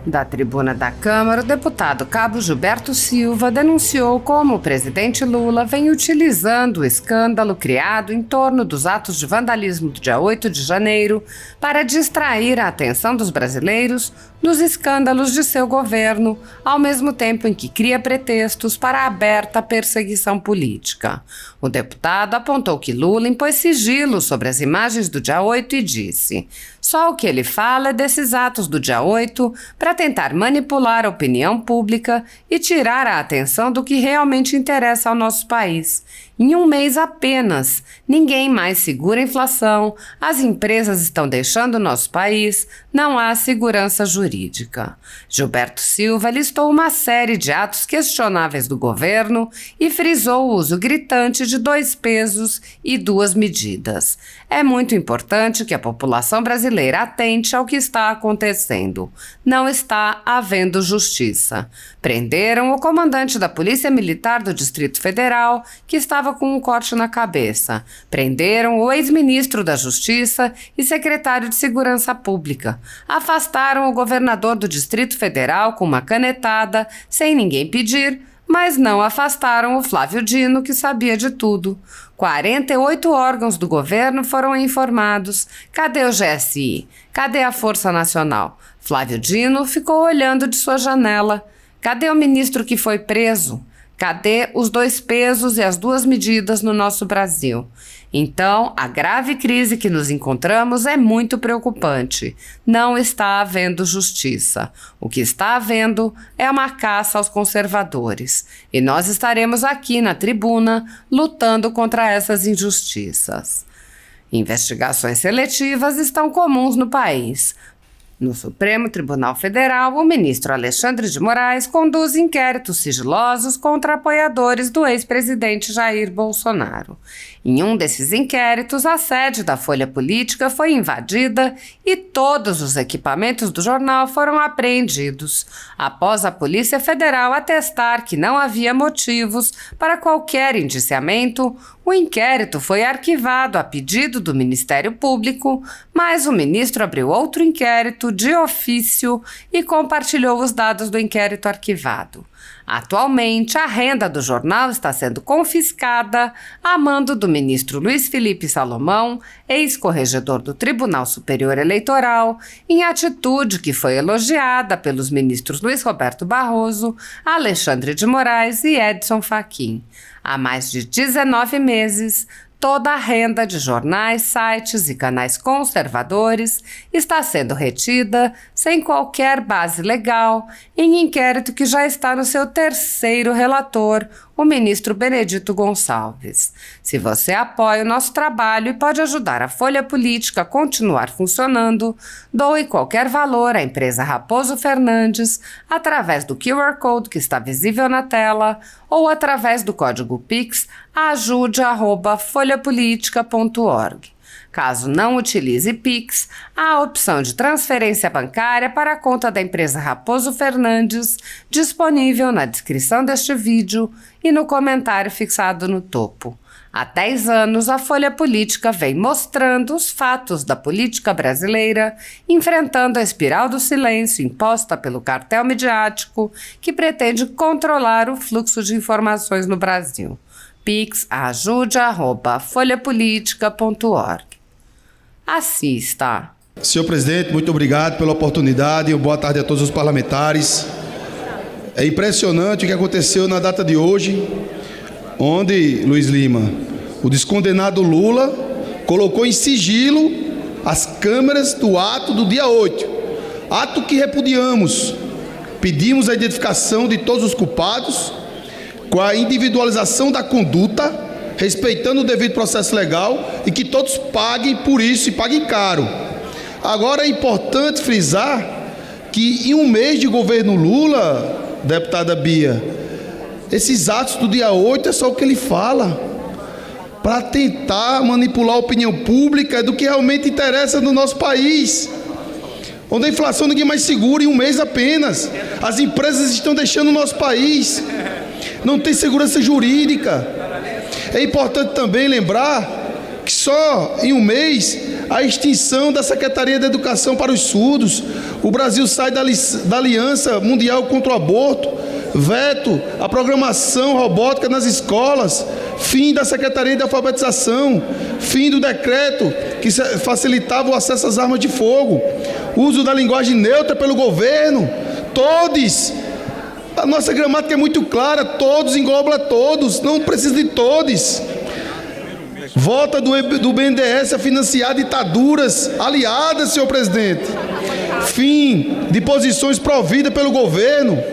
Da tribuna da Câmara, o deputado Cabo Gilberto Silva denunciou como o presidente Lula vem utilizando o escândalo criado em torno dos atos de vandalismo do dia 8 de janeiro para distrair a atenção dos brasileiros dos escândalos de seu governo, ao mesmo tempo em que cria pretextos para a aberta perseguição política. O deputado apontou que Lula impôs sigilo sobre as imagens do dia 8 e disse: só o que ele fala é desses atos do dia 8 para tentar manipular a opinião pública e tirar a atenção do que realmente interessa ao nosso país. Em um mês apenas, ninguém mais segura a inflação, as empresas estão deixando o nosso país, não há segurança jurídica. Gilberto Silva listou uma série de atos questionáveis do governo e frisou o uso gritante de 2 pesos e 2 medidas. É muito importante que a população brasileira atente ao que está acontecendo. Não está havendo justiça. Prenderam o comandante da Polícia Militar do Distrito Federal, que estava com um corte na cabeça. Prenderam o ex-ministro da Justiça e secretário de Segurança Pública. Afastaram o governador do Distrito Federal com uma canetada, sem ninguém pedir, mas não afastaram o Flávio Dino, que sabia de tudo. 48 órgãos do governo foram informados. Cadê o GSI? Cadê a Força Nacional? Flávio Dino ficou olhando de sua janela. Cadê o ministro que foi preso? Cadê os 2 pesos e as 2 medidas no nosso Brasil? Então, a grave crise que nos encontramos é muito preocupante. Não está havendo justiça. O que está havendo é uma caça aos conservadores. E nós estaremos aqui na tribuna lutando contra essas injustiças. Investigações seletivas estão comuns no país. No Supremo Tribunal Federal, o ministro Alexandre de Moraes conduz inquéritos sigilosos contra apoiadores do ex-presidente Jair Bolsonaro. Em um desses inquéritos, a sede da Folha Política foi invadida e todos os equipamentos do jornal foram apreendidos, após a Polícia Federal atestar que não havia motivos para qualquer indiciamento. O inquérito foi arquivado a pedido do Ministério Público, mas o ministro abriu outro inquérito de ofício e compartilhou os dados do inquérito arquivado. Atualmente, a renda do jornal está sendo confiscada a mando do ministro Luiz Felipe Salomão, ex-corregedor do Tribunal Superior Eleitoral, em atitude que foi elogiada pelos ministros Luiz Roberto Barroso, Alexandre de Moraes e Edson Fachin. Há mais de 19 meses, toda a renda de jornais, sites e canais conservadores está sendo retida sem qualquer base legal, em inquérito que já está no seu 3º relator, o ministro Benedito Gonçalves. Se você apoia o nosso trabalho e pode ajudar a Folha Política a continuar funcionando, doe qualquer valor à empresa Raposo Fernandes através do QR Code que está visível na tela ou através do código Pix ajude@folhapolitica.org. Caso não utilize Pix, há a opção de transferência bancária para a conta da empresa Raposo Fernandes, disponível na descrição deste vídeo e no comentário fixado no topo. Há 10 anos, a Folha Política vem mostrando os fatos da política brasileira, enfrentando a espiral do silêncio imposta pelo cartel midiático que pretende controlar o fluxo de informações no Brasil. Pix ajude@folhapolitica.org. Assista. Senhor presidente, muito obrigado pela oportunidade e boa tarde a todos os parlamentares. É impressionante o que aconteceu na data de hoje, onde, Luiz Lima, o descondenado Lula colocou em sigilo as câmeras do ato do dia 8, ato que repudiamos. Pedimos a identificação de todos os culpados, com a individualização da conduta, respeitando o devido processo legal e que todos paguem por isso e paguem caro. Agora é importante frisar que em um mês de governo Lula, deputada Bia, esses atos do dia 8 é só o que ele fala, para tentar manipular a opinião pública do que realmente interessa no nosso país, onde a inflação ninguém mais segura em um mês apenas. As empresas estão deixando o nosso país, não tem segurança jurídica. É importante também lembrar que só em um mês a extinção da Secretaria da Educação para os surdos. O Brasil sai da Aliança Mundial contra o Aborto, veto à programação robótica nas escolas, fim da Secretaria de Alfabetização, fim do decreto que facilitava o acesso às armas de fogo, uso da linguagem neutra pelo governo, todos. A nossa gramática é muito clara, todos engloba todos, não precisa de todos. Volta do BNDES a financiar ditaduras aliadas, senhor presidente. Fim de posições providas pelo governo.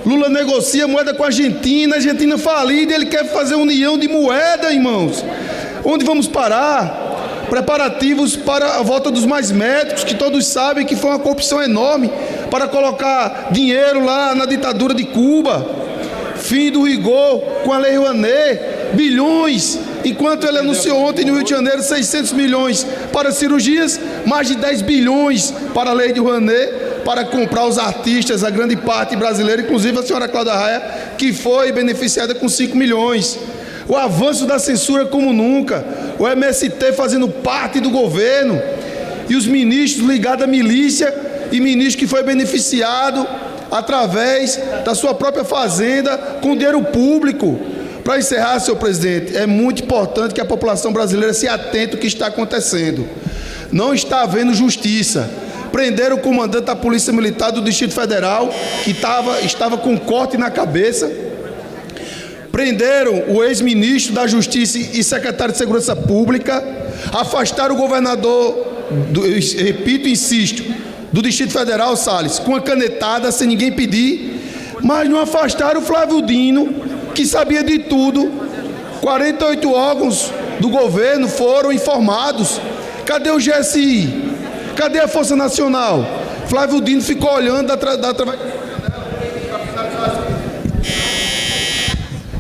Lula negocia moeda com a Argentina falida, ele quer fazer união de moeda, irmãos. Onde vamos parar? Preparativos para a volta dos mais médicos, que todos sabem que foi uma corrupção enorme, para colocar dinheiro lá na ditadura de Cuba. Fim do rigor com a Lei Rouanet, bilhões, enquanto ele anunciou ontem no Rio de Janeiro 600 milhões para cirurgias, mais de 10 bilhões para a Lei de Rouanet, para comprar os artistas, a grande parte brasileira, inclusive a senhora Cláudia Raia, que foi beneficiada com 5 milhões. O avanço da censura como nunca, o MST fazendo parte do governo, e os ministros ligados à milícia, e ministro que foi beneficiado através da sua própria fazenda, com dinheiro público. Para encerrar, senhor presidente, é muito importante que a população brasileira se atente ao que está acontecendo. Não está havendo justiça. Prenderam o comandante da Polícia Militar do Distrito Federal, que estava com corte na cabeça. Prenderam o ex-ministro da Justiça e secretário de Segurança Pública. Afastaram o governador, repito e insisto, do Distrito Federal, Salles, com a canetada, sem ninguém pedir. Mas não afastaram o Flávio Dino, que sabia de tudo. 48 órgãos do governo foram informados. Cadê o GSI? Cadê a Força Nacional? Flávio Dino ficou olhando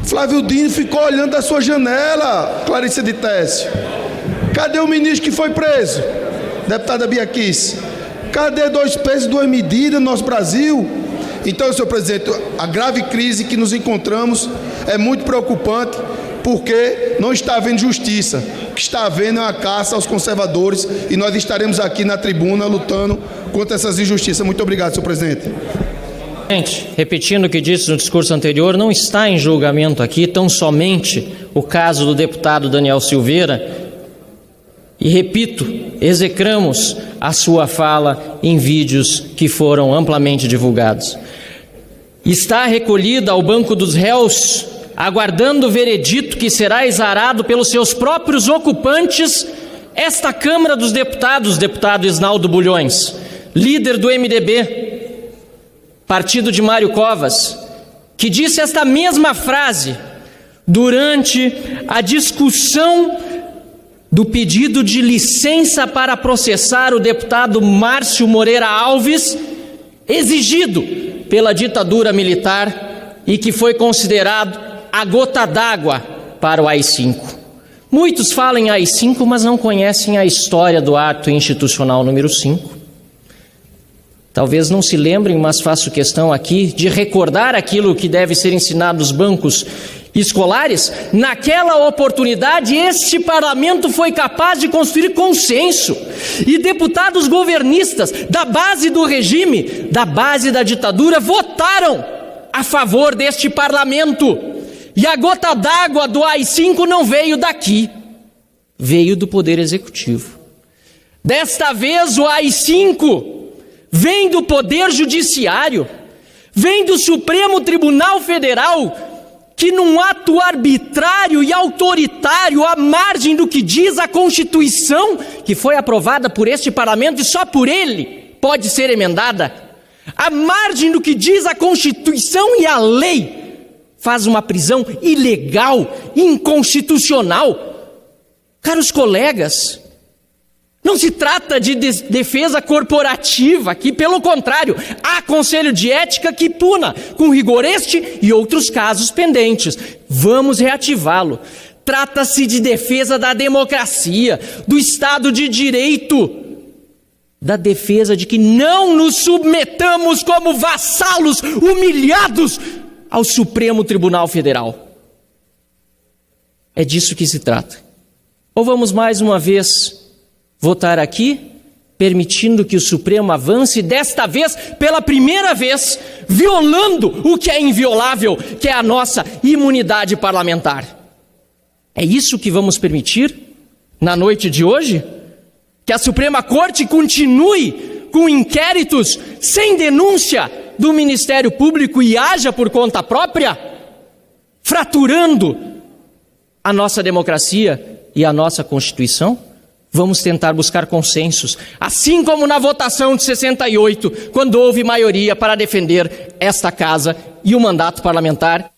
Flávio Dino ficou olhando da sua janela, Clarice de Técio. Cadê o ministro que foi preso? Deputada Bia Kicis. Cadê 2 pesos, 2 medidas no nosso Brasil? Então, senhor presidente, a grave crise que nos encontramos é muito preocupante, porque não está havendo justiça. O que está havendo é uma caça aos conservadores, e nós estaremos aqui na tribuna lutando contra essas injustiças. Muito obrigado, senhor presidente. Gente, repetindo o que disse no discurso anterior, não está em julgamento aqui tão somente o caso do deputado Daniel Silveira, e repito, execramos a sua fala em vídeos que foram amplamente divulgados. Está recolhida ao banco dos réus, aguardando o veredito que será exarado pelos seus próprios ocupantes, esta Câmara dos Deputados, deputado Isnaldo Bulhões, líder do MDB, partido de Mário Covas, que disse esta mesma frase durante a discussão do pedido de licença para processar o deputado Márcio Moreira Alves, exigido pela ditadura militar e que foi considerado a gota d'água para o AI-5. Muitos falam em AI-5, mas não conhecem a história do ato institucional número 5. Talvez não se lembrem, mas faço questão aqui de recordar aquilo que deve ser ensinado nos bancos escolares. Naquela oportunidade, este parlamento foi capaz de construir consenso, e deputados governistas da base do regime, da base da ditadura, votaram a favor deste parlamento. E a gota d'água do AI-5 não veio daqui, veio do Poder Executivo. Desta vez o AI-5 vem do Poder Judiciário, vem do Supremo Tribunal Federal, que num ato arbitrário e autoritário, à margem do que diz a Constituição, que foi aprovada por este parlamento e só por ele pode ser emendada, à margem do que diz a Constituição e a lei, faz uma prisão ilegal, inconstitucional. Caros colegas, não se trata de defesa corporativa aqui, pelo contrário, há conselho de ética que puna com rigor este e outros casos pendentes. Vamos reativá-lo. Trata-se de defesa da democracia, do Estado de Direito, da defesa de que não nos submetamos como vassalos humilhados ao Supremo Tribunal Federal. É disso que se trata. Ou vamos mais uma vez votar aqui permitindo que o Supremo avance, desta vez, pela primeira vez, violando o que é inviolável, que é a nossa imunidade parlamentar. É isso que vamos permitir na noite de hoje? Que a Suprema Corte continue com inquéritos sem denúncia do Ministério Público e haja por conta própria, fraturando a nossa democracia e a nossa Constituição? Vamos tentar buscar consensos, assim como na votação de 68, quando houve maioria para defender esta casa e o mandato parlamentar.